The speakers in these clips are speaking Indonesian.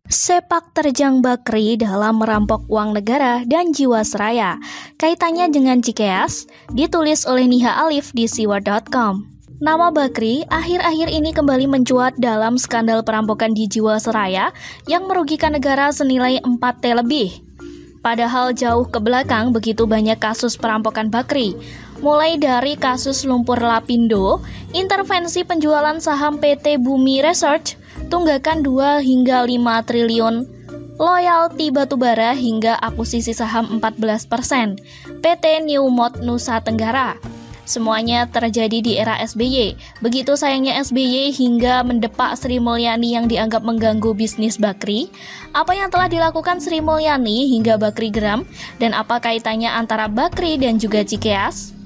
Sepak terjang Bakri dalam merampok uang negara dan Jiwasraya. Kaitannya dengan Cikeas, ditulis oleh Niha Alif di siwa.com. Nama Bakri akhir-akhir ini kembali mencuat dalam skandal perampokan di Jiwasraya yang merugikan negara senilai 4T lebih. Padahal jauh ke belakang begitu banyak kasus perampokan Bakri, mulai dari kasus lumpur Lapindo, intervensi penjualan saham PT Bumi Research, tunggakan 2 hingga 5 triliun, royalti batubara hingga akuisisi saham 14%, PT Newmont Nusa Tenggara. Semuanya terjadi di era SBY. Begitu sayangnya SBY hingga mendepak Sri Mulyani yang dianggap mengganggu bisnis Bakri. Apa yang telah dilakukan Sri Mulyani hingga Bakri geram? Dan apa kaitannya antara Bakri dan juga Cikeas?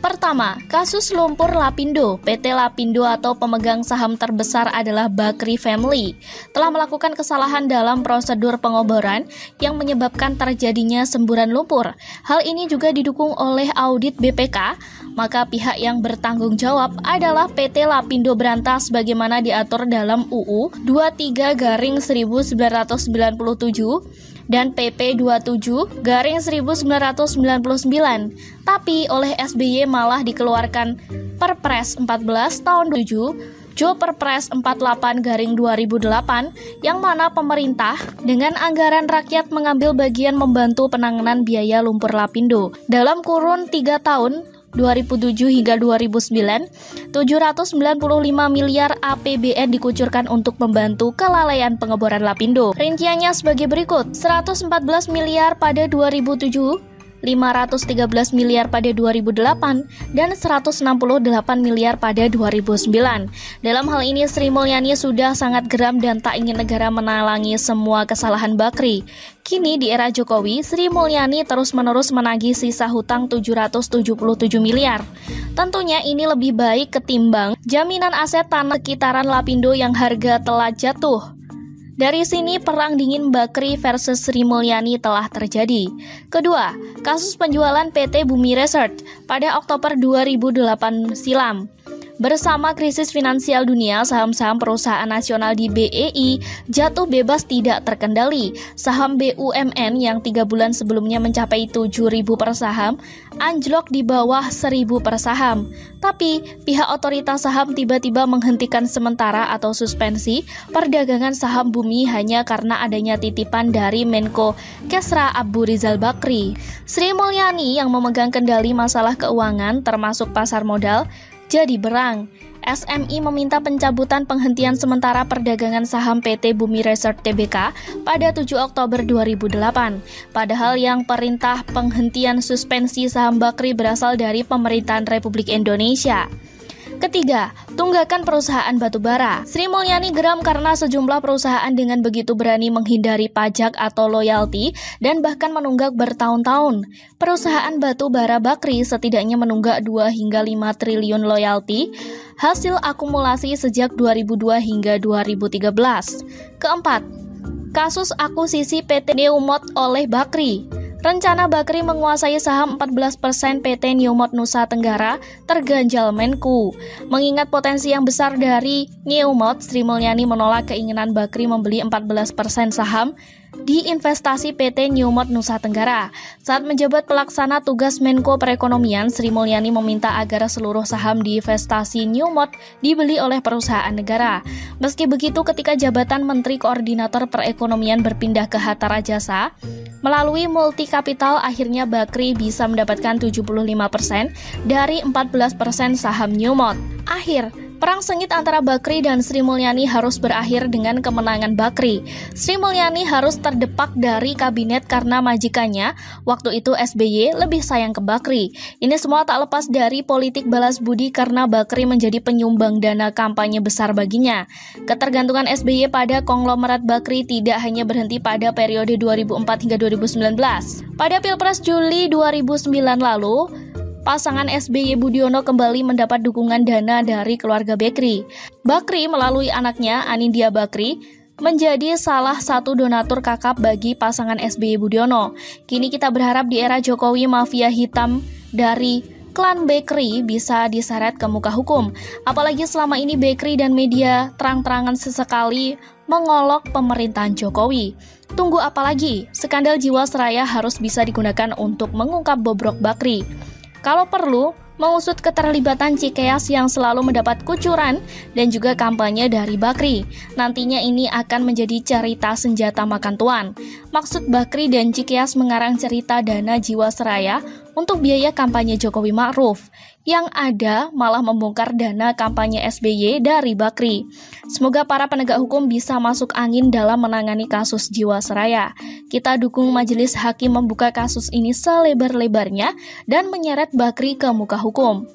Pertama, kasus lumpur Lapindo. PT Lapindo atau pemegang saham terbesar adalah Bakri Family telah melakukan kesalahan dalam prosedur pengoboran yang menyebabkan terjadinya semburan lumpur. Hal ini juga didukung oleh audit BPK, maka pihak yang bertanggung jawab adalah PT Lapindo Brantas sebagaimana diatur dalam UU 23/1997 dan PP 27/1999. Tapi oleh SBY malah dikeluarkan Perpres 14 tahun 7, Jo Perpres 48/2008 yang mana pemerintah dengan anggaran rakyat mengambil bagian membantu penanganan biaya lumpur Lapindo. Dalam kurun 3 tahun 2007 hingga 2009, 795 miliar APBN dikucurkan untuk membantu kelalaian pengeboran Lapindo. Rinciannya sebagai berikut: 114 miliar pada 2007, 513 miliar pada 2008, dan 168 miliar pada 2009. Dalam hal ini Sri Mulyani sudah sangat geram dan tak ingin negara menalangi semua kesalahan Bakri. Kini di era Jokowi, Sri Mulyani terus-menerus menagih sisa hutang 777 miliar. Tentunya ini lebih baik ketimbang jaminan aset tanah sekitaran Lapindo yang harga telah jatuh. Dari sini perang dingin Bakri versus Sri Mulyani telah terjadi. Kedua, kasus penjualan PT Bumi Research pada Oktober 2008 silam. Bersama krisis finansial dunia, saham-saham perusahaan nasional di BEI jatuh bebas tidak terkendali. Saham BUMN yang 3 bulan sebelumnya mencapai 7.000 per saham, anjlok di bawah 1.000 per saham. Tapi, pihak otoritas saham tiba-tiba menghentikan sementara atau suspensi perdagangan saham Bumi hanya karena adanya titipan dari Menko Kesra Abu Rizal Bakri. Sri Mulyani yang memegang kendali masalah keuangan termasuk pasar modal jadi berang. SMI meminta pencabutan penghentian sementara perdagangan saham PT Bumi Research Tbk pada 7 Oktober 2008. Padahal yang perintah penghentian suspensi saham Bakri berasal dari pemerintahan Republik Indonesia. Ketiga, tunggakan perusahaan batubara. Sri Mulyani geram karena sejumlah perusahaan dengan begitu berani menghindari pajak atau royalti dan bahkan menunggak bertahun-tahun. Perusahaan batubara Bakri setidaknya menunggak 2 hingga 5 triliun royalti hasil akumulasi sejak 2002 hingga 2013. Keempat, kasus akuisisi PT Newmont oleh Bakri. Rencana Bakri menguasai saham 14% PT Newmont Nusa Tenggara terganjal Menku. Mengingat potensi yang besar dari Newmont, Sri Mulyani menolak keinginan Bakri membeli 14% saham di investasi PT Newmont Nusa Tenggara. Saat menjabat pelaksana tugas Menko Perekonomian, Sri Mulyani meminta agar seluruh saham di investasi Newmont dibeli oleh perusahaan negara. Meski begitu, ketika jabatan Menteri Koordinator Perekonomian berpindah ke Hatta Rajasa, melalui multi kapital akhirnya Bakri bisa mendapatkan 75% dari 14% saham Newmont. Akhir, perang sengit antara Bakri dan Sri Mulyani harus berakhir dengan kemenangan Bakri. Sri Mulyani harus terdepak dari kabinet karena majikannya, waktu itu SBY, lebih sayang ke Bakri. Ini semua tak lepas dari politik balas budi karena Bakri menjadi penyumbang dana kampanye besar baginya. Ketergantungan SBY pada konglomerat Bakri tidak hanya berhenti pada periode 2004 hingga 2019. Pada Pilpres Juli 2009 lalu, pasangan SBY Budiono kembali mendapat dukungan dana dari keluarga Bakri. Bakri melalui anaknya Anindya Bakri menjadi salah satu donatur kakap bagi pasangan SBY Budiono. Kini kita berharap di era Jokowi mafia hitam dari klan Bakery bisa diseret ke muka hukum. Apalagi selama ini Bakery dan media terang-terangan sesekali mengolok pemerintahan Jokowi. Tunggu apa lagi? Skandal Jiwasraya harus bisa digunakan untuk mengungkap bobrok Bakri. Kalau perlu, mengusut keterlibatan Cikeas yang selalu mendapat kucuran dan juga kampanye dari Bakri. Nantinya ini akan menjadi cerita senjata makan tuan. Maksud Bakri dan Cikeas mengarang cerita dana Jiwasraya untuk biaya kampanye Jokowi Ma'ruf. Yang ada malah membongkar dana kampanye SBY dari Bakri. Semoga para penegak hukum bisa masuk angin dalam menangani kasus Jiwasraya. Kita dukung majelis hakim membuka kasus ini selebar-lebarnya dan menyeret Bakri ke muka hukum.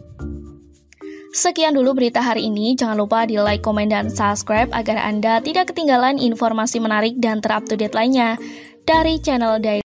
Sekian dulu berita hari ini. Jangan lupa di like, komen, dan subscribe agar Anda tidak ketinggalan informasi menarik dan terupdate lainnya dari channel Daily.